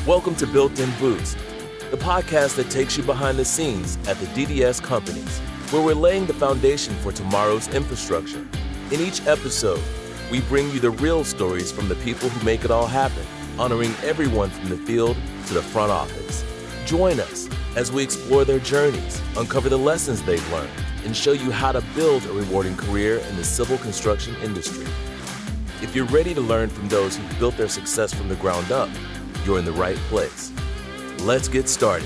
Welcome to Built-In Boots, the podcast that takes you behind the scenes at the DDS companies, where we're laying the foundation for tomorrow's infrastructure. In each episode, we bring you the real stories from the people who make it all happen, honoring everyone from the field to the front office. Join us as we explore their journeys, uncover the lessons they've learned, and show you how to build a rewarding career in the civil construction industry. If you're ready to learn from those who've built their success from the ground up, you're in the right place. Let's get started.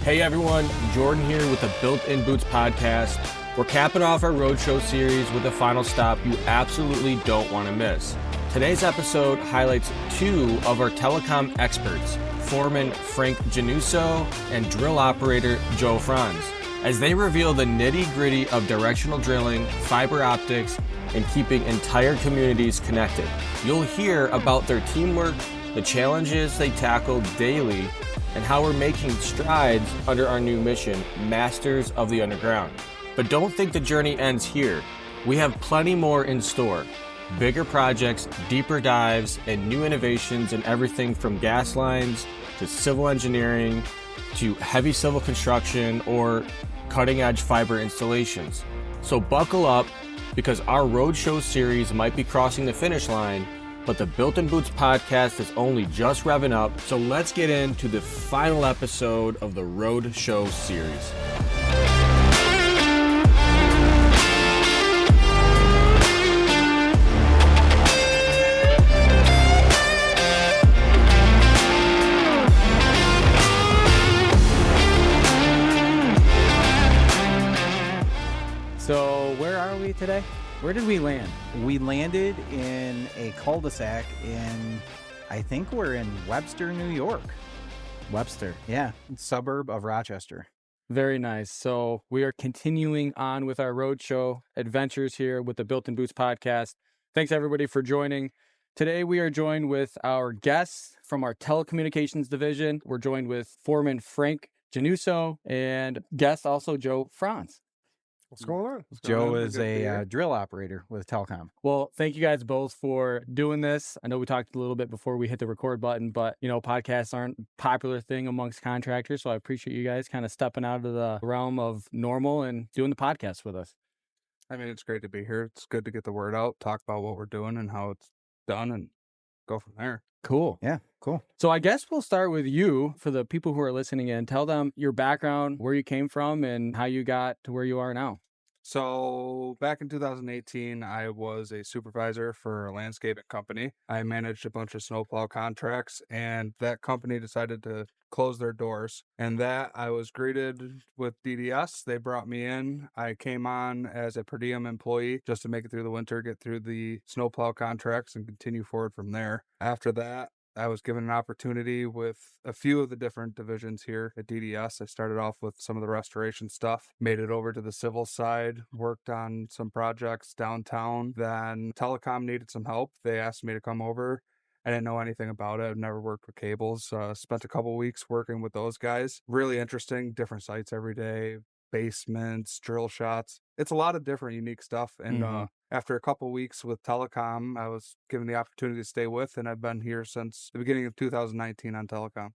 Hey everyone, Jordan here with the Built-In Boots podcast. We're capping off our roadshow series with a final stop you absolutely don't want to miss. Today's episode highlights two of our telecom experts, Foreman Frank Gennuso and drill operator Joe Francz, as they reveal the nitty-gritty of directional drilling, fiber optics, and keeping entire communities connected. You'll hear about their teamwork, the challenges they tackle daily, and how we're making strides under our new mission, Masters of the Underground. But don't think the journey ends here. We have plenty more in store. Bigger projects, deeper dives, and new innovations in everything from gas lines to civil engineering to heavy civil construction or cutting-edge fiber installations. So buckle up, because our roadshow series might be crossing the finish line, but the Built-In Boots podcast is only just revving up. So let's get into the final episode of the roadshow series. So where are we today? Where did we land? We landed in a cul-de-sac in, I think we're in Webster, New York. Webster. Yeah, suburb of Rochester. Very nice. So we are continuing on with our roadshow adventures here with the Built-In Boots podcast. Thanks everybody for joining. Today we are joined with our guests from our telecommunications division. We're joined with Foreman Frank Gennuso and guest also Joe Francz. What's going on? Joe is a drill operator with Telecom. Well, thank you guys both for doing this. I know we talked a little bit before we hit the record button, but, you know, podcasts aren't a popular thing amongst contractors, so I appreciate you guys kind of stepping out of the realm of normal and doing the podcast with us. I mean, it's great to be here. It's good to get the word out, talk about what we're doing and how it's done, and go from there. Cool. Yeah, cool. So I guess we'll start with you for the people who are listening in. Tell them your background, where you came from, and how you got to where you are now. So back in 2018, I was a supervisor for a landscaping company. I managed a bunch of snowplow contracts, and that company decided to close their doors. And that I was greeted with DDS. They brought me in. I came on as a per diem employee just to make it through the winter, get through the snowplow contracts, and continue forward from there. After that, I was given an opportunity with a few of the different divisions here at DDS. I started off with some of the restoration stuff, made it over to the civil side, worked on some projects downtown. Then Telecom needed some help. They asked me to come over. I didn't know anything about it. I've never worked with cables. Spent a couple weeks working with those guys. Really interesting, different sites every day, basements, drill shots. It's a lot of different unique stuff. And after a couple weeks with Telecom, I was given the opportunity to stay with, and I've been here since the beginning of 2019 on Telecom.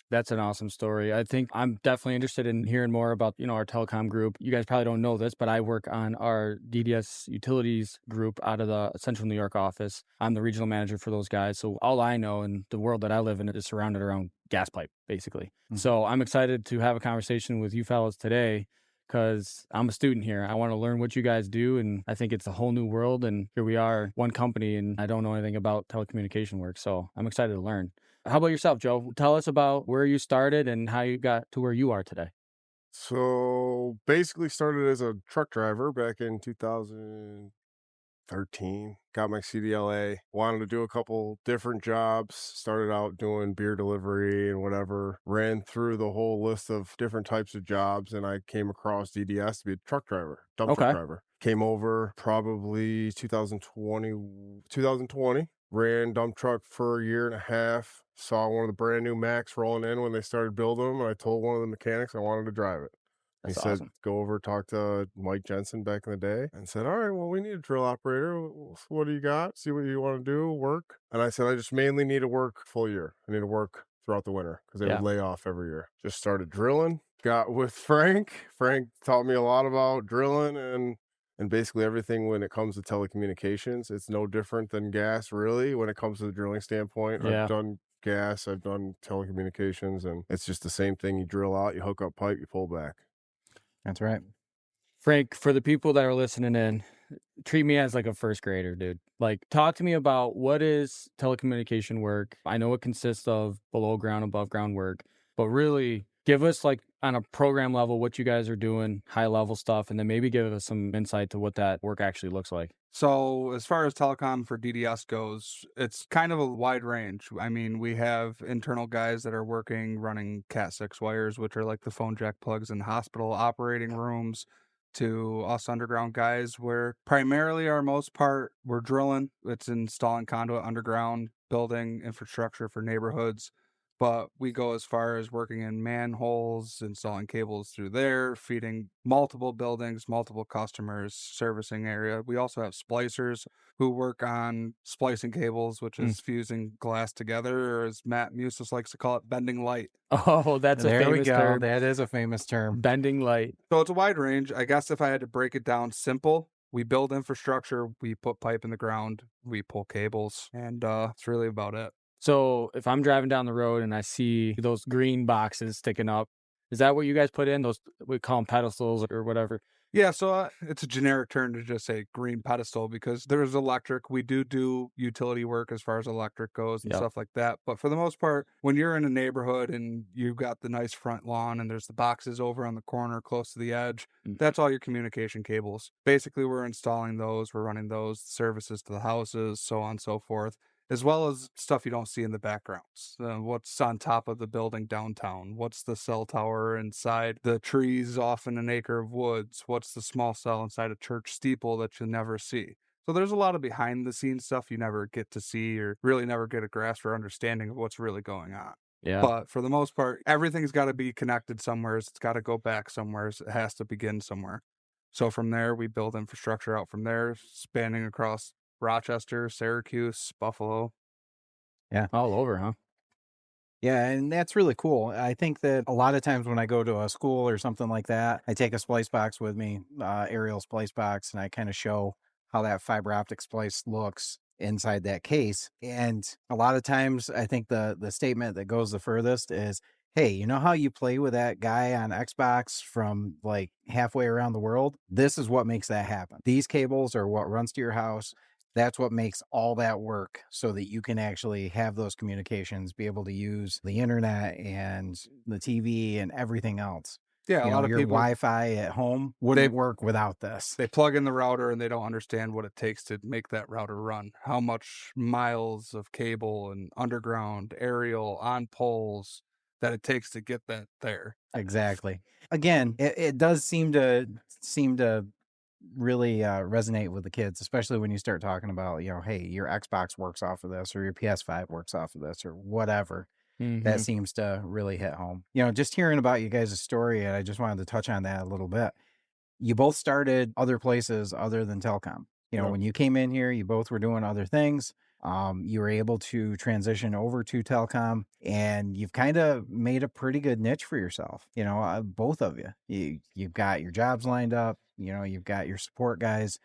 That's an awesome story. I think I'm definitely interested in hearing more about, you know, our telecom group. You guys probably don't know this, but I work on our DDS utilities group out of the Central New York office. I'm the regional manager for those guys. So all I know in the world that I live in is surrounded around gas pipe, basically. Mm-hmm. So I'm excited to have a conversation with you fellas today, because I'm a student here. I want to learn what you guys do, and I think it's a whole new world, and here we are, one company, and I don't know anything about telecommunication work, so I'm excited to learn. How about yourself, Joe? Tell us about where you started and how you got to where you are today. So basically started as a truck driver back in 2000, 13, got my CDLA, wanted to do a couple different jobs, started out doing beer delivery and whatever, ran through the whole list of different types of jobs, and I came across DDS to be a truck driver, dump truck driver. Came over probably 2020, ran dump truck for a year and a half, saw one of the brand new Macs rolling in when they started building them, and I told one of the mechanics I wanted to drive it. He That's said, awesome. go over, talk to Mike Jensen back in the day, and said, all right, well, we need a drill operator. What do you got? See what you want to do, work. And I said, I just mainly need to work full year. I need to work throughout the winter because they Yeah. would lay off every year. Just started drilling, got with Frank. Frank taught me a lot about drilling and basically everything when it comes to telecommunications. It's no different than gas, really, when it comes to the drilling standpoint. Yeah. I've done gas, I've done telecommunications, and it's just the same thing. You drill out, you hook up pipe, you pull back. That's right. Frank, for the people that are listening in, treat me as like a first grader, dude. Like, talk to me about what is telecommunication work. I know it consists of below ground, above ground work, but really give us like on a program level what you guys are doing, high level stuff, and then maybe give us some insight to what that work actually looks like. So as far as telecom for DDS goes, it's kind of a wide range. I mean, we have internal guys that are working running Cat6 wires, which are like the phone jack plugs in hospital operating rooms, to us underground guys where primarily our most part we're drilling. It's installing conduit underground, building infrastructure for neighborhoods. But we go as far as working in manholes, installing cables through there, feeding multiple buildings, multiple customers, servicing area. We also have splicers who work on splicing cables, which is fusing glass together, or as Matt Musis likes to call it, bending light. Oh, that's a There we famous go. term. That is a famous term. Bending light. So it's a wide range. I guess if I had to break it down simple, we build infrastructure, we put pipe in the ground, we pull cables, and it's really about it. So if I'm driving down the road and I see those green boxes sticking up, is that what you guys put in? Those, we call them pedestals or whatever. Yeah, so it's a generic term to just say green pedestal because there's electric. We do utility work as far as electric goes and stuff like that. But for the most part, when you're in a neighborhood and you've got the nice front lawn and there's the boxes over on the corner close to the edge, that's all your communication cables. Basically, we're installing those, we're running those services to the houses, so on and so forth, as well as stuff you don't see in the backgrounds. What's on top of the building downtown? What's the cell tower inside the trees off in an acre of woods? What's the small cell inside a church steeple that you'll never see? So there's a lot of behind the scenes stuff you never get to see or really never get a grasp or understanding of what's really going on. Yeah. But for the most part, everything's got to be connected somewhere. It's got to go back somewhere. It has to begin somewhere. So from there, we build infrastructure out from there, spanning across Rochester, Syracuse, Buffalo. Yeah. All over, huh? Yeah, and that's really cool. I think that a lot of times when I go to a school or something like that, I take a splice box with me, aerial splice box, and I kind of show how that fiber optic splice looks inside that case. And a lot of times I think the statement that goes the furthest is, hey, you know how you play with that guy on Xbox from like halfway around the world? This is what makes that happen. These cables are what runs to your house. That's what makes all that work so that you can actually have those communications, be able to use the internet and the TV and everything else. Yeah, a lot of your people, Wi-Fi at home wouldn't work without this. they plug in the router and they don't understand what it takes to make that router run. How much miles of cable and underground, aerial, on poles that it takes to get that there. Exactly. Again, it does seem to really resonate with the kids, especially when you start talking about, hey, your Xbox works off of this or your PS5 works off of this or whatever. That seems to really hit home. Just hearing about you guys' story, and I just wanted to touch on that a little bit. You both started other places other than telecom. When you came in here, you both were doing other things. You were able to transition over to telecom, and you've kind of made a pretty good niche for yourself. Both of you. You've got your jobs lined up. You've got your support guys.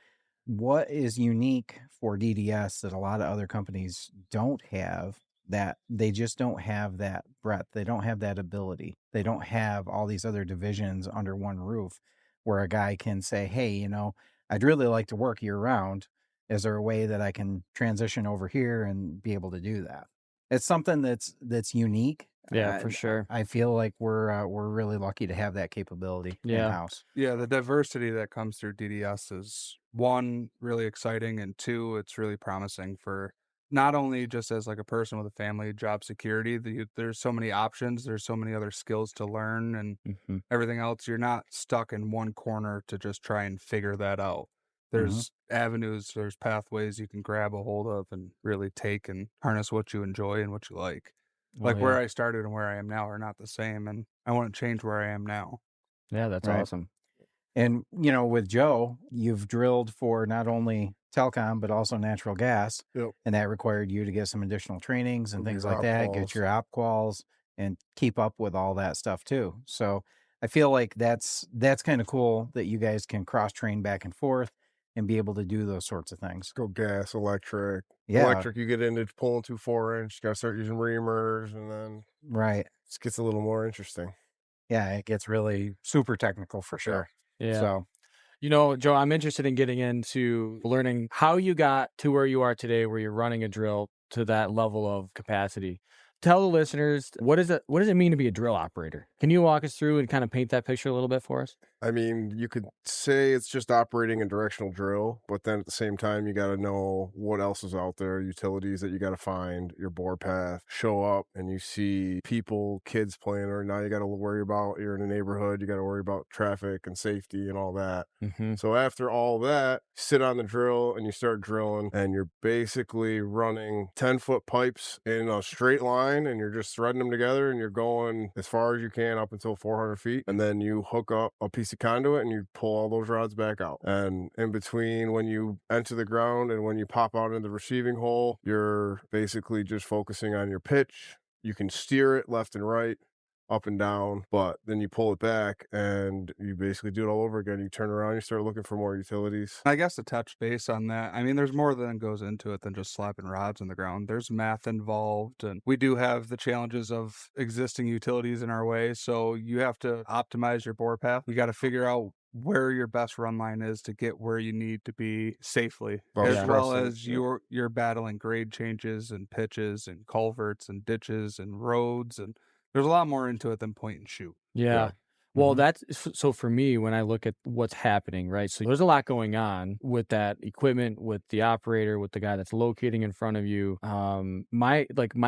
What is unique for DDS that a lot of other companies don't have? That they just don't have that breadth. They don't have that ability. They don't have all these other divisions under one roof where a guy can say, hey, I'd really like to work year round. Is there a way that I can transition over here and be able to do that? It's something that's unique. Yeah, for sure. I feel like we're really lucky to have that capability in-house. Yeah, the diversity that comes through DDS is, one, really exciting, and two, it's really promising for not only just as like a person with a family, job security. There's so many options. There's so many other skills to learn and everything else. You're not stuck in one corner to just try and figure that out. There's avenues, there's pathways you can grab a hold of and really take and harness what you enjoy and what you like. Like where I started and where I am now are not the same, and I want to change where I am now. Yeah, that's Right. awesome. And, with Joe, you've drilled for not only telecom, but also natural gas. Yep. And that required you to get some additional trainings and Get things your like op that, quals. get your op quals and keep up with all that stuff too. So I feel like that's kind of cool that you guys can cross train back and forth and be able to do those sorts of things. Go gas, electric. Yeah. Electric, you get into pulling 2 4-inch, got to start using reamers, and then Right. it gets a little more interesting. Yeah, it gets really super technical for sure. Yeah. So, Joe, I'm interested in getting into learning how you got to where you are today, where you're running a drill to that level of capacity. Tell the listeners, what does it mean to be a drill operator? Can you walk us through and kind of paint that picture a little bit for us? I mean, you could say it's just operating a directional drill, but then at the same time, you got to know what else is out there, utilities that you got to find, your bore path, show up, and you see people, kids playing, or now you got to worry about, you're in a neighborhood, you got to worry about traffic and safety and all that. Mm-hmm. So after all that, sit on the drill and you start drilling, and you're basically running 10-foot pipes in a straight line, and you're just threading them together, and you're going as far as you can up until 400 feet, and then you hook up a piece of conduit and you pull all those rods back out. And in between, when you enter the ground and when you pop out into the receiving hole, you're basically just focusing on your pitch. You can steer it left and right, up and down, but then you pull it back and you basically do it all over again. You turn around, you start looking for more utilities. I guess to touch base on that, I mean, there's more than goes into it than just slapping rods in the ground. There's math involved, and we do have the challenges of existing utilities in our way, so you have to optimize your bore path. You got to figure out where your best run line is to get where you need to be safely, as well as you're battling grade changes and pitches and culverts and ditches and roads, and there's a lot more into it than point and shoot. Yeah. Well, that's so for me, when I look at what's happening, right? So there's a lot going on with that equipment, with the operator, with the guy that's locating in front of you. My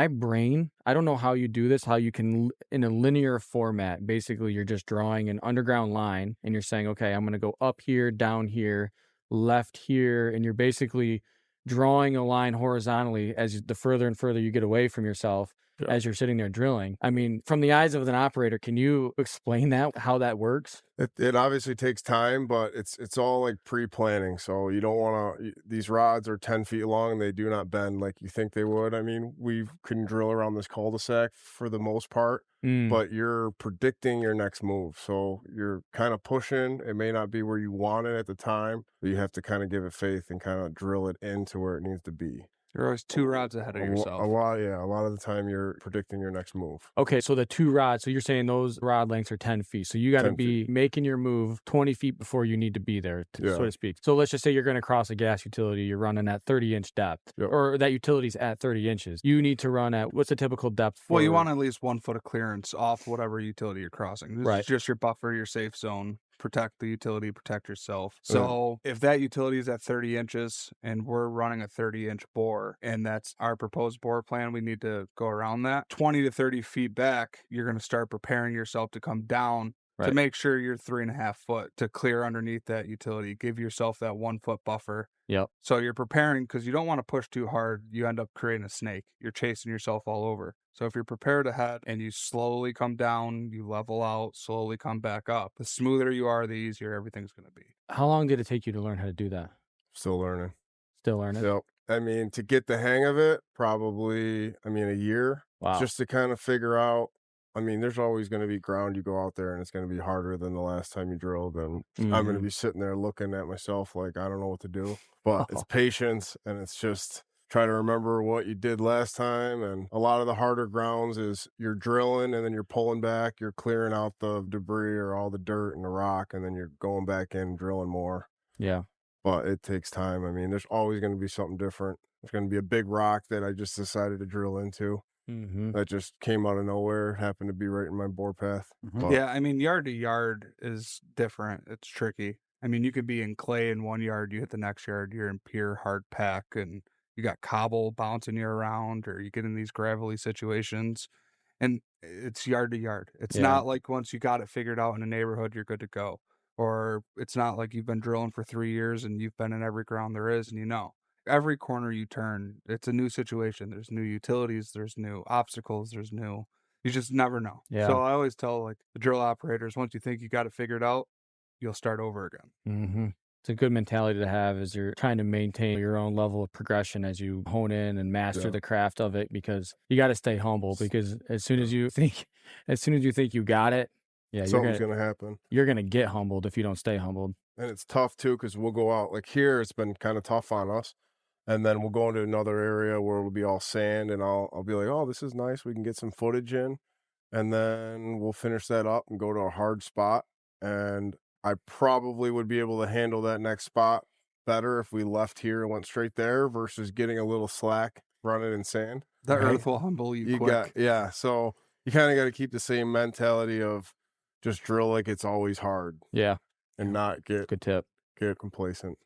brain, I don't know how you do this, how you can, in a linear format, basically you're just drawing an underground line and you're saying, okay, I'm going to go up here, down here, left here. And you're basically drawing a line horizontally as the further and further you get away from yourself. As you're sitting there drilling. I mean, from the eyes of an operator, can you explain that, how that works? It obviously takes time, but it's all like pre-planning. So you don't want to, these rods are 10 feet long. They do not bend like you think they would. I mean, we can drill around this cul-de-sac for the most part, but you're predicting your next move. So you're kind of pushing. It may not be where you want it at the time, but you have to kind of give it faith and kind of drill it into where it needs to be. You're always 2 rods ahead of yourself. A lot of the time you're predicting your next move. Okay, so the 2 rods, so you're saying those rod lengths are 10 feet. So you got to be making your move 20 feet before you need to be there, so to speak. So let's just say you're going to cross a gas utility. You're running at 30-inch depth, or that utility's at 30 inches. You need to run at, what's the typical depth? Well, you want at least 1 foot of clearance off whatever utility you're crossing. This is just your buffer, your safe zone. Protect the utility, protect yourself. So if that utility is at 30 inches and we're running a 30-inch bore and that's our proposed bore plan, we need to go around that. 20 to 30 feet back, you're going to start preparing yourself to come down to make sure you're 3.5 foot to clear underneath that utility. Give yourself that 1 foot buffer. Yep. So you're preparing because you don't want to push too hard. You end up creating a snake. You're chasing yourself all over. So if you're prepared ahead and you slowly come down, you level out, slowly come back up, the smoother you are, the easier everything's going to be. How long did it take you to learn how to do that? Still learning. Still learning? Yep. I mean, to get the hang of it, probably, a year. Wow. Just to kind of figure out. I mean, there's always going to be ground you go out there and it's going to be harder than the last time you drilled. And I'm going to be sitting there looking at myself like, I don't know what to do. But it's patience, and it's just try to remember what you did last time. And a lot of the harder grounds is you're drilling and then you're pulling back, you're clearing out the debris or all the dirt and the rock, and then you're going back in and drilling more. Yeah. But it takes time. I mean, there's always going to be something different. There's going to be a big rock that I just decided to drill into. That just came out of nowhere, happened to be right in my bore path. Yeah, I mean, yard to yard is different. It's tricky. I mean, you could be in clay in one yard, you hit the next yard, you're in pure hard pack, and you got cobble bouncing you around, or you get in these gravelly situations, and it's yard to yard. It's not like once you got it figured out in a neighborhood, you're good to go. or it's not like you've been drilling for 3 years and you've been in every ground there is, and you know. Every corner you turn, it's a new situation. There's new utilities, there's new obstacles, you just never know. Yeah. So I always tell like the drill operators, once you think you got it figured out, you'll start over again. Mm-hmm. It's a good mentality to have as you're trying to maintain your own level of progression as you hone in and master the craft of it, because you got to stay humble, because as soon as you think you got it, something's going to happen. You're going to get humbled if you don't stay humbled. And it's tough too, because we'll go out like here, it's been kind of tough on us. And then we'll go into another area where it'll be all sand, and I'll be like, oh, this is nice. We can get some footage in. And then we'll finish that up and go to a hard spot. And I probably would be able to handle that next spot better if we left here and went straight there versus getting a little slack running in sand. The earth will humble you quick. So you kind of got to keep the same mentality of just drill like it's always hard. Yeah. And not get complacent.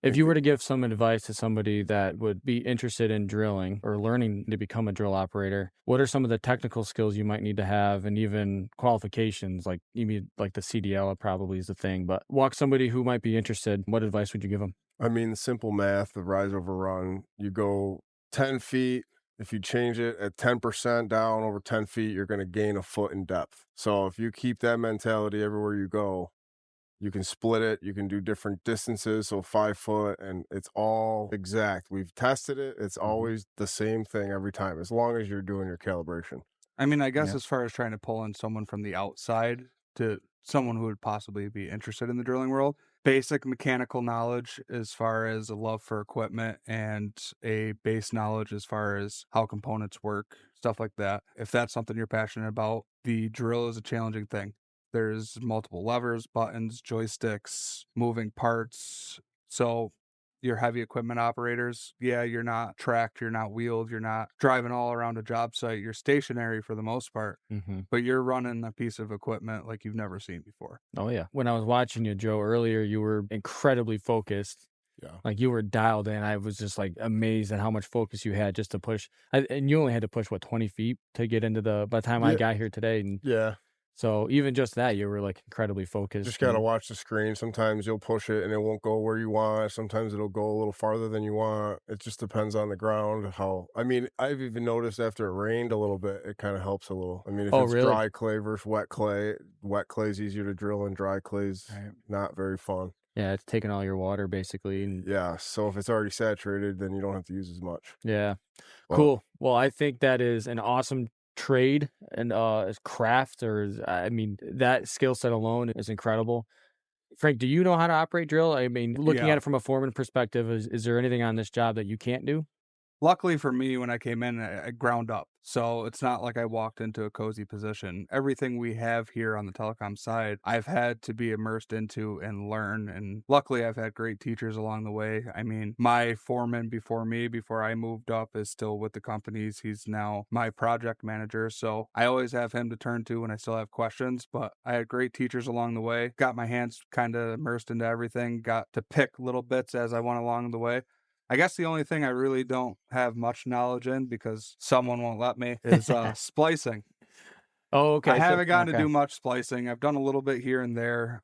If you were to give some advice to somebody that would be interested in drilling or learning to become a drill operator, what are some of the technical skills you might need to have, and even qualifications? Like you mean like the CDL probably is the thing, but walk somebody who might be interested. What advice would you give them? I mean, simple math, the rise over run. You go 10 feet. If you change it at 10% down over 10 feet, you're going to gain a foot in depth. So if you keep that mentality everywhere you go, you can split it. You can do different distances. So 5 foot, and it's all exact. We've tested it. It's always the same thing every time, as long as you're doing your calibration. I mean, I guess as far as trying to pull in someone from the outside to someone who would possibly be interested in the drilling world, basic mechanical knowledge as far as a love for equipment and a base knowledge as far as how components work, stuff like that. If that's something you're passionate about, the drill is a challenging thing. There's multiple levers, buttons, joysticks, moving parts. So your heavy equipment operators, you're not tracked, you're not wheeled, you're not driving all around a job site. You're stationary for the most part, but you're running a piece of equipment like you've never seen before. Oh, yeah. When I was watching you, Joe, earlier, you were incredibly focused. Yeah. Like you were dialed in. I was just like amazed at how much focus you had just to push. And you only had to push, 20 feet to get into by the time I got here today. And so even just that, you were like incredibly focused. Just got to watch the screen. Sometimes you'll push it and it won't go where you want. Sometimes it'll go a little farther than you want. It just depends on the ground. I've even noticed after it rained a little bit, it kind of helps a little. I mean, if it's dry clay versus wet clay's easier to drill, and dry clay's not very fun. Yeah, it's taking all your water basically. And so if it's already saturated, then you don't have to use as much. Yeah. Cool. Well, I think that is an awesome trade and craft, that skill set alone is incredible. Frank, do you know how to operate drill? I mean, looking at it from a foreman perspective, is there anything on this job that you can't do? Luckily for me, when I came in, I ground up. So it's not like I walked into a cozy position. Everything we have here on the telecom side, I've had to be immersed into and learn. And luckily, I've had great teachers along the way. I mean, my foreman before I moved up, is still with the companies. He's now my project manager. So I always have him to turn to when I still have questions. But I had great teachers along the way. Got my hands kind of immersed into everything. Got to pick little bits as I went along the way. I guess the only thing I really don't have much knowledge in, because someone won't let me, is splicing. Oh, okay. I haven't gotten to do much splicing. I've done a little bit here and there.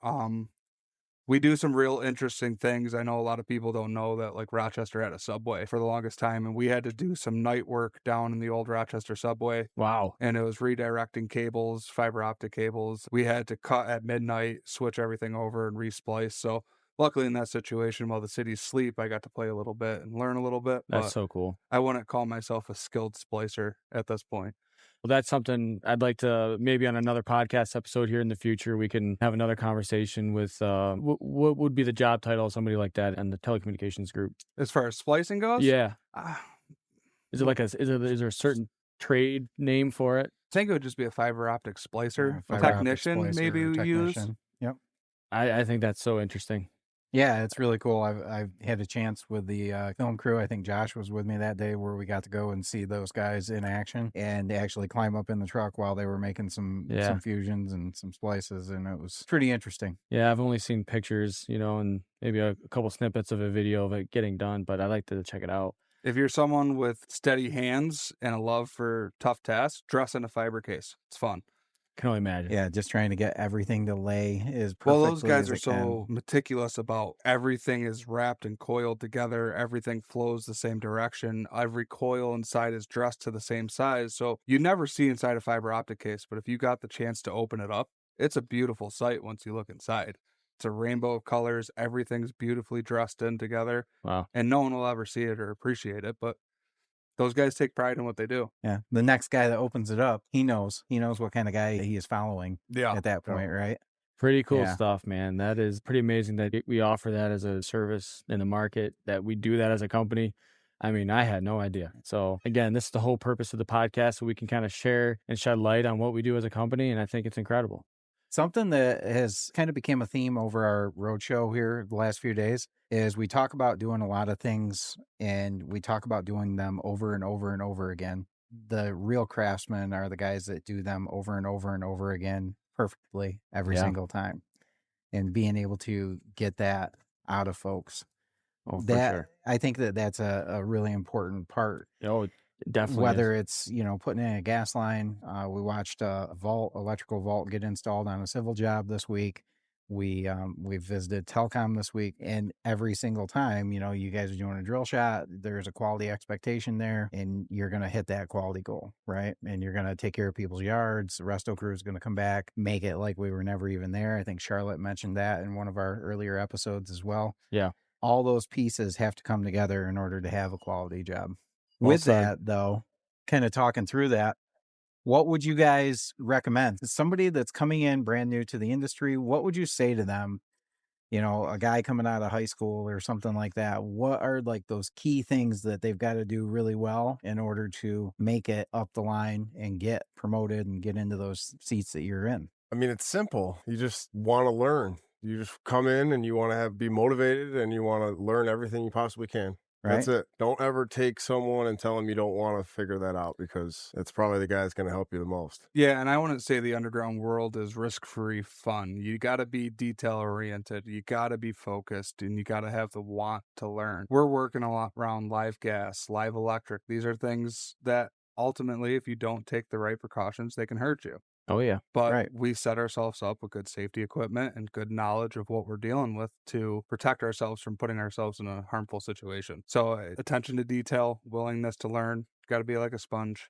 We do some real interesting things. I know a lot of people don't know that, like, Rochester had a subway for the longest time, and we had to do some night work down in the old Rochester subway. Wow. And it was redirecting cables, fiber optic cables. We had to cut at midnight, switch everything over, and resplice. So luckily in that situation, while the city's asleep, I got to play a little bit and learn a little bit. That's so cool. I wouldn't call myself a skilled splicer at this point. Well, that's something I'd like to, maybe on another podcast episode here in the future, we can have another conversation with what would be the job title of somebody like that in the telecommunications group. As far as splicing goes? Yeah. Is there a certain trade name for it? I think it would just be a fiber optic splicer. Technician, maybe we use. Yep. I think that's so interesting. Yeah, it's really cool. I've had a chance with the Telecom Crew. I think Josh was with me that day where we got to go and see those guys in action and actually climb up in the truck while they were making some fusions and some splices, and it was pretty interesting. Yeah, I've only seen pictures, and maybe a couple snippets of a video of it getting done, but I'd like to check it out. If you're someone with steady hands and a love for tough tasks, dress in a fiber case. It's fun. can only imagine. Yeah, just trying to get everything to lay as perfectly Well, those guys as are it can. so meticulous about everything is wrapped and coiled together. Everything flows the same direction. Every coil inside is dressed to the same size. So you never see inside a fiber optic case, but if you got the chance to open it up, it's a beautiful sight once you look inside. It's a rainbow of colors. Everything's beautifully dressed in together. Wow. And no one will ever see it or appreciate it, but those guys take pride in what they do. Yeah. The next guy that opens it up, he knows what kind of guy he is following at that point, right? Pretty cool Yeah. stuff, man. That is pretty amazing that we offer that as a service in the market, that we do that as a company. I mean, I had no idea. So again, this is the whole purpose of the podcast, so we can kind of share and shed light on what we do as a company. And I think it's incredible. Something that has kind of became a theme over our roadshow here the last few days is we talk about doing a lot of things, and we talk about doing them over and over and over again. The real craftsmen are the guys that do them over and over and over again perfectly every single time, and being able to get that out of folks. Oh, for That, sure. I think that's a really important part. Oh, definitely. Whether it's, putting in a gas line. We watched a electrical vault get installed on a civil job this week. We visited Telecom this week, and every single time, you guys are doing a drill shot, there's a quality expectation there, and you're going to hit that quality goal, right? And you're going to take care of people's yards. The resto crew is going to come back, make it like we were never even there. I think Charlotte mentioned that in one of our earlier episodes as well. Yeah. All those pieces have to come together in order to have a quality job. Well With said. that, though, kind of talking through that, what would you guys recommend? Somebody that's coming in brand new to the industry, what would you say to them? A guy coming out of high school or something like that. What are like those key things that they've got to do really well in order to make it up the line and get promoted and get into those seats that you're in? I mean, it's simple. You just want to learn. You just come in and you want to be motivated, and you want to learn everything you possibly can. Right? That's it. Don't ever take someone and tell them you don't want to figure that out, because it's probably the guy that's going to help you the most. Yeah, and I wouldn't say the underground world is risk-free fun. You got to be detail-oriented. You got to be focused, and you got to have the want to learn. We're working a lot around live gas, live electric. These are things that ultimately, if you don't take the right precautions, they can hurt you. Oh, yeah. But Right. we set ourselves up with good safety equipment and good knowledge of what we're dealing with to protect ourselves from putting ourselves in a harmful situation. So attention to detail, willingness to learn, got to be like a sponge.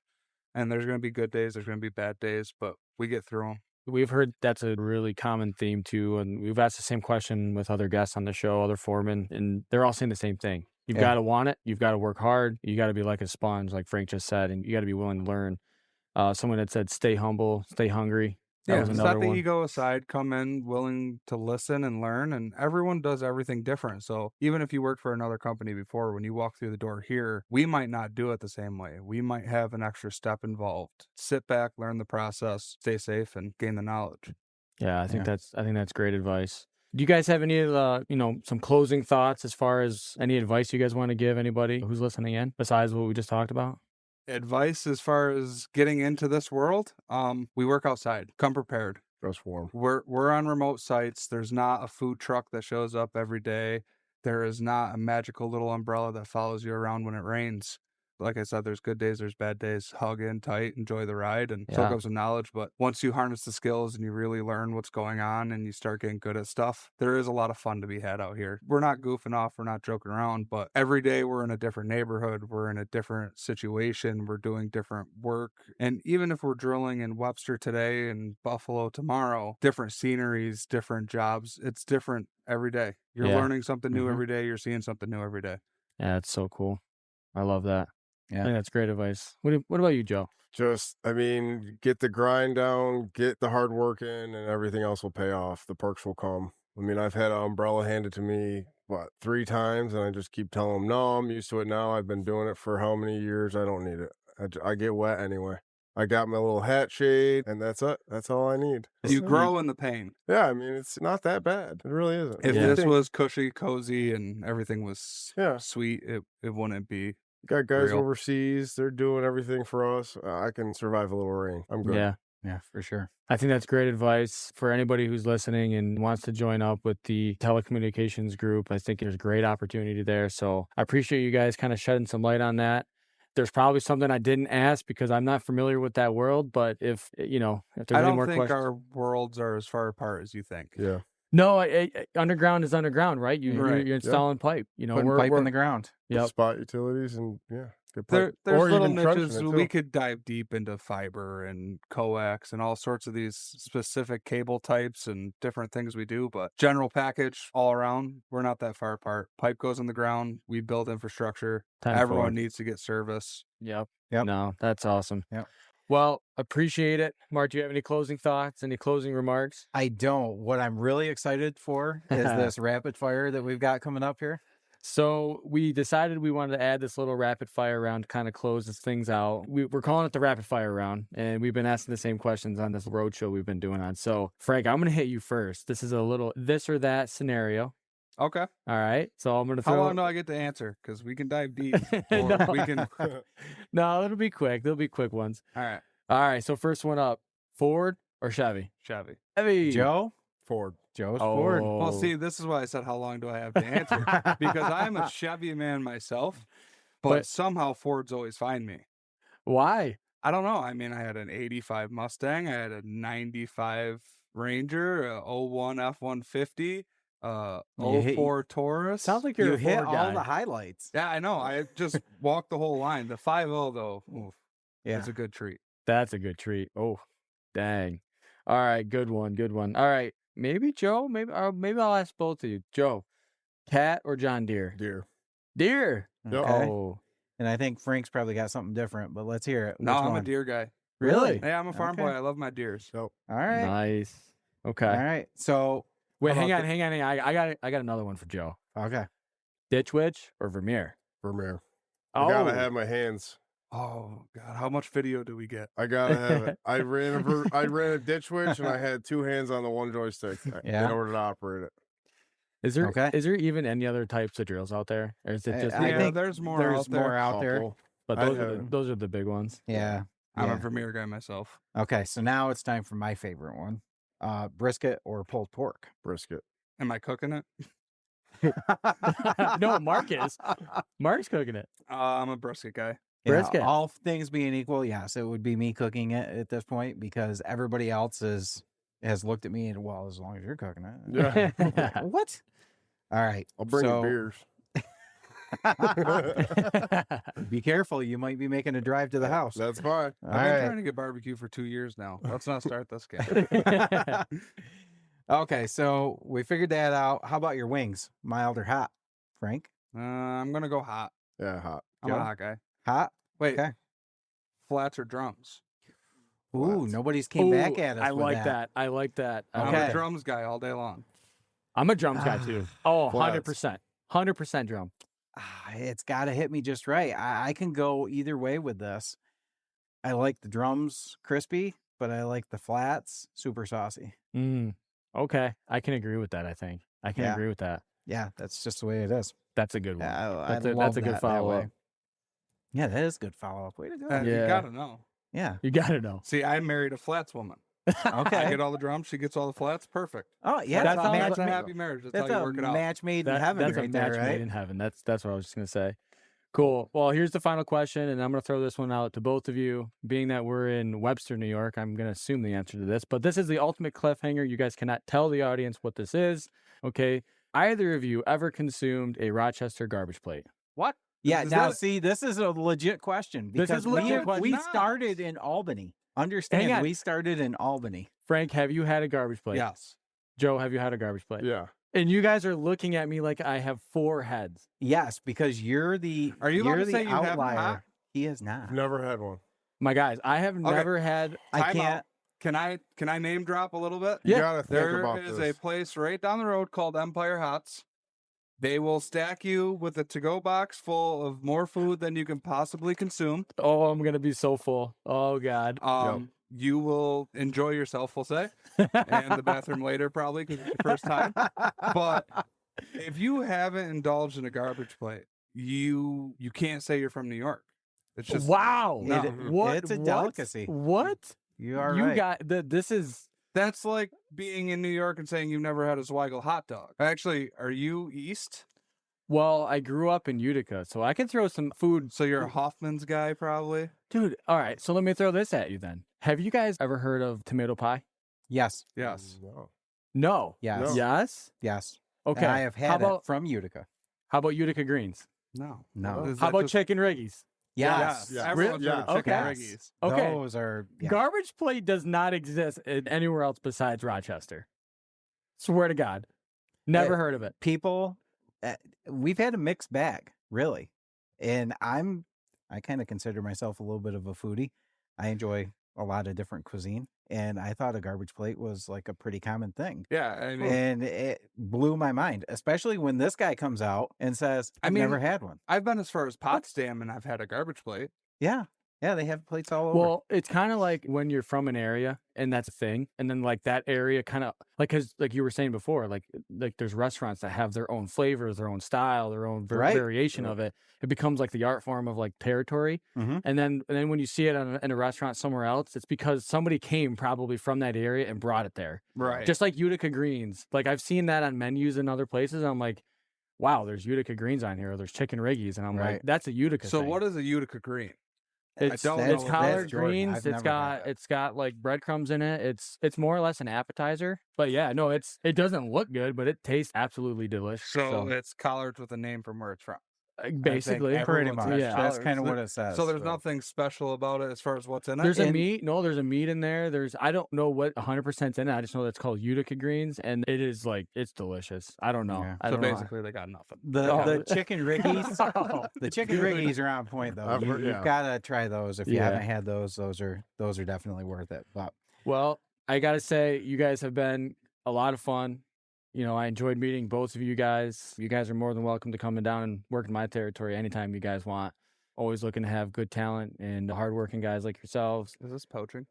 And there's going to be good days, there's going to be bad days, but we get through them. We've heard that's a really common theme too, and we've asked the same question with other guests on the show, other foremen, and they're all saying the same thing. You've got to want it, you've got to work hard, you got to be like a sponge, like Frank just said, and you got to be willing to learn. Someone had said, stay humble, stay hungry. That was another set the one. ego aside, come in willing to listen and learn, and everyone does everything different. So even if you worked for another company before, when you walk through the door here, we might not do it the same way. We might have an extra step involved. Sit back, learn the process, stay safe, and gain the knowledge. Yeah, I think that's great advice. Do you guys have any some closing thoughts as far as any advice you guys want to give anybody who's listening in besides what we just talked about? Advice as far as getting into this world, we work outside. Come prepared. Dress warm. We're on remote sites. There's not a food truck that shows up every day. There is not a magical little umbrella that follows you around when it rains. Like I said, there's good days, there's bad days. Hug in tight, enjoy the ride, and soak up some knowledge. But once you harness the skills and you really learn what's going on and you start getting good at stuff, there is a lot of fun to be had out here. We're not goofing off, we're not joking around, but every day we're in a different neighborhood, we're in a different situation, we're doing different work. And even if we're drilling in Webster today and Buffalo tomorrow, different sceneries, different jobs, it's different every day. You're learning something new every day, you're seeing something new every day. Yeah, it's so cool. I love that. Yeah. I think that's great advice. What about you, Joe? Just, get the grind down, get the hard work in, and everything else will pay off. The perks will come. I've had an umbrella handed to me, 3 times, and I just keep telling them, no, I'm used to it now. I've been doing it for how many years? I don't need it. I get wet anyway. I got my little hat shade, and that's it. That's all I need. You grow in the pain. Yeah, it's not that bad. It really isn't. If this was cushy, cozy, and everything was sweet, it wouldn't be. Got guys real. Overseas, they're doing everything for us. I can survive a little rain. I'm good. Yeah, for sure. I think that's great advice for anybody who's listening and wants to join up with the telecommunications group. I think there's a great opportunity there. So I appreciate you guys kind of shedding some light on that. There's probably something I didn't ask because I'm not familiar with that world. But if there's I any don't more think questions. our worlds are as far apart as you think. Yeah. No, underground is underground, right? You're Right. installing pipe. Putting pipe in the ground. Yep. Spot utilities and good There's pipe. Or little even trenching niches. it, We too. could dive deep into fiber and coax and all sorts of these specific cable types and different things we do. But general package all around, we're not that far apart. Pipe goes in the ground. We build infrastructure. Everyone needs to get service. Yep. Yep. No, that's awesome. Yep. Well, appreciate it. Mark, do you have any closing thoughts? Any closing remarks? I don't. What I'm really excited for is this rapid fire that we've got coming up here. So we decided we wanted to add this little rapid fire round to kind of close this things out. We're calling it the rapid fire round, and we've been asking the same questions on this road show we've been doing on. So, Frank, I'm going to hit you first. This is a little this or that scenario. Okay. All right. So I'm going to throw... How long do I get to answer? Because we can dive deep. Or No. we can... No, it'll be quick. They'll be quick ones. All right. All right. So first one up, Ford or Chevy? Chevy. Chevy. Joe? Ford. Joe's Ford. Oh. Well, see, this is why I said how long do I have to answer? Because I'm a Chevy man myself, but somehow Fords always find me. Why? I don't know. I mean, I had an 85 Mustang. I had a 95 Ranger, a 01 F-150, 04 Taurus. Sounds like you're You a hit Ford guy. all the highlights. Yeah, I know. I just walked the whole line. The 5.0, though, oof, Yeah. it's a good treat. That's a good treat. Oh, dang. All right, good one, good one. All right, maybe Joe. Maybe I'll ask both of you. Joe, Cat or John Deere? Deer. Deere. Yep. Okay. Oh, And I think Frank's probably got something different, but let's hear it. No, Which I'm a one? deer guy. Really? Yeah, I'm a farm Okay. boy. I love my deers. So All right. nice. Okay. All right. So, Wait, how hang about on. I got another one for Joe. okay. Ditch Witch or Vermeer? Vermeer. Oh, I gotta have my hands. Oh, God. How much video do we get? I gotta have it. I ran a ditch witch and I had two hands on the one joystick Yeah. in order to operate it. Is there Okay. is there even any other types of drills out there, or is it just? I Yeah, think there's more There's out there. more out there. Couple. but I those are the big ones. Yeah. I'm Yeah. a Vermeer guy myself. Okay. So now it's time for my favorite one. Brisket or pulled pork? Brisket. Am I cooking it? No, Mark is. Mark's cooking it. I'm a brisket guy. Yeah, Brisket. all things being equal, yes, it would be me cooking it at this point because everybody else has looked at me and, well, as long as you're cooking it. Yeah. What? All right. I'll bring so, you beers. Be careful. You might be making a drive to the house. That's fine. All I've been right. trying to get barbecue for 2 years now. Let's not start this game. Okay, so we figured that out. How about your wings? Mild or hot? Frank? I'm going to go hot. Yeah, hot. I'm Joe? a hot guy. Hot? Wait, Okay. flats or drums? Ooh, Flats. nobody's came back at us. I with like that. I like that. I'm Okay. a drums guy all day long. I'm a drums guy too. Oh, Flats. 100%. 100% drum. It's got to hit me just right. I can go either way with this. I like the drums crispy, but I like the flats super saucy. Okay. I can agree with that, I think. I can Yeah. agree with that. Yeah, that's just the way it is. That's a good one. I That's a love good that follow-up. way. Yeah, that is good follow up. Way to go. You Yeah. got to know. Yeah. You got to know. See, I married a flats woman. I Okay. get all the drums. She gets all the flats. Perfect. Oh yeah, That that's, sounds a match, That's a like happy marriage. That's that's how you a work it out. match made in heaven That's right a there, match right? made in heaven. That's what I was just going to say. Cool. Well, here's the final question, and I'm going to throw this one out to both of you. Being that we're in Webster, New York, I'm going to assume the answer to this, but this is the ultimate cliffhanger. You guys cannot tell the audience what this is. Okay. Either of you ever consumed a Rochester garbage plate? What? Yeah. Is Now, that- see, this is a legit question This because is a legit we, question. we Not. started in Albany. Hang Understand? on. We started in Albany. Frank, have you had a garbage plate? Yes. Joe, have you had a garbage plate? Yeah. And you guys are looking at me like I have 4 heads. Yes, because you're the. Are you allowed you're to the say you haven't, outlier. huh? He is not. Never had one. My guys, I have never had. I Time can't. out. Can I name drop a little bit? You Yeah. gotta think There about is this. a place right down the road called Empire Hots. They will stack you with a to-go box full of more food than you can possibly consume. Oh, I'm going to be so full. Oh, God. You will enjoy yourself, we'll say, and the bathroom later probably because it's your first time. But if you haven't indulged in a garbage plate, you can't say you're from New York. It's just Wow. No. What? It's a what? delicacy. What? You are You right. got this is that's like being in New York and saying you've never had a Zweigel hot dog. Actually, are you East? Well, I grew up in Utica, so I can throw some food. So you're a Hoffman's guy, probably? Dude, all right, so let me throw this at you then. Have you guys ever heard of tomato pie? Yes. Yes. No. No. Yes. No. Yes? Yes. Okay. And I have had how it from Utica. about Utica greens? No. No. Is How that about just- chicken riggies? Yes. Yes. Everyone's heard of Really? chicken Okay. riggies. Okay. Those are Garbage plate does not exist anywhere else besides Rochester. Swear to God. Never heard of it. people. We've had a mixed bag, really, and I kind of consider myself a little bit of a foodie. I enjoy a lot of different cuisine, and I thought a garbage plate was like a pretty common thing. Yeah, I mean, And it blew my mind, especially when this guy comes out and says, I I've mean, never had one. I've been as far as Potsdam, and I've had a garbage plate. Yeah. Yeah, they have plates all over. Well, it's kind of like when you're from an area and that's a thing. And then like that area kind of like, cause like you were saying before, like there's restaurants that have their own flavors, their own style, their own Right. variation of it. It becomes like the art form of like territory. Mhm. And then when you see it in a restaurant somewhere else, it's because somebody came probably from that area and brought it there. Right. Just like Utica greens. Like I've seen that on menus in other places. And I'm like, wow, there's Utica greens on here. Or there's chicken riggies. And I'm like, Right. that's a Utica So thing. what is a Utica green? It's, don't know it's what collard that's Jordan. greens. I've It's never had got it's got like breadcrumbs in it. It's more or less an appetizer. But yeah, no, it doesn't look good, but it tastes absolutely delicious. So it's collards with a name from where it's from. basically, pretty everyone's much. had Yeah. That's collards. kind of what it says. So there's nothing special about it as far as what's in it. there's a And- meat. No, there's a meat in there. I don't know what 100% in it. I just know that's called Utica greens, and it is like it's delicious. I don't know. Yeah. I So don't know. basically, they got nothing. The chicken riggies. Oh, The chicken dude. riggies are on point though. I've heard- You've yeah. got to try those if you Yeah. haven't had those. Those are definitely worth it. But Well, I gotta say, you guys have been a lot of fun. You know, I enjoyed meeting both of you guys. You guys are more than welcome to come down and work in my territory anytime you guys want. Always looking to have good talent and hardworking guys like yourselves. Is this poaching?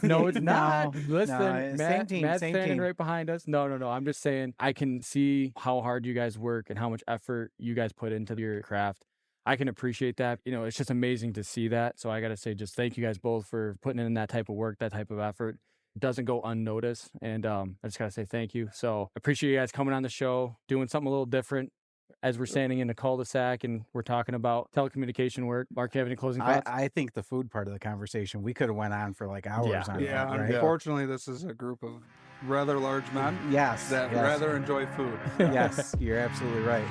No, it's not. Listen, same Matt's team, same standing team. right behind us. No. I'm just saying, I can see how hard you guys work and how much effort you guys put into your craft. I can appreciate that. You know, it's just amazing to see that. So I got to say, just thank you guys both for putting in that type of work, that type of effort. It doesn't go unnoticed. And I just got to say thank you. So appreciate you guys coming on the show, doing something a little different as we're standing in a cul-de-sac and we're talking about telecommunication work. Mark, you have any closing thoughts? I think the food part of the conversation, we could have went on for like hours Yeah. on Yeah, that, right? unfortunately, this is a group of rather large men Yes. that yes. rather enjoy food. Yes, you're absolutely right.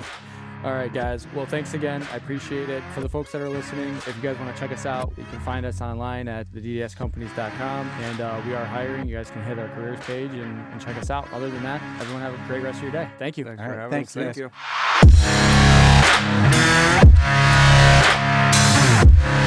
All right, guys. Well, thanks again. I appreciate it. For the folks that are listening, if you guys want to check us out, you can find us online at theddscompanies.com. And we are hiring. You guys can hit our careers page and check us out. Other than that, everyone have a great rest of your day. Thank you. Thanks All for right, having thanks, us. Thank guys. you.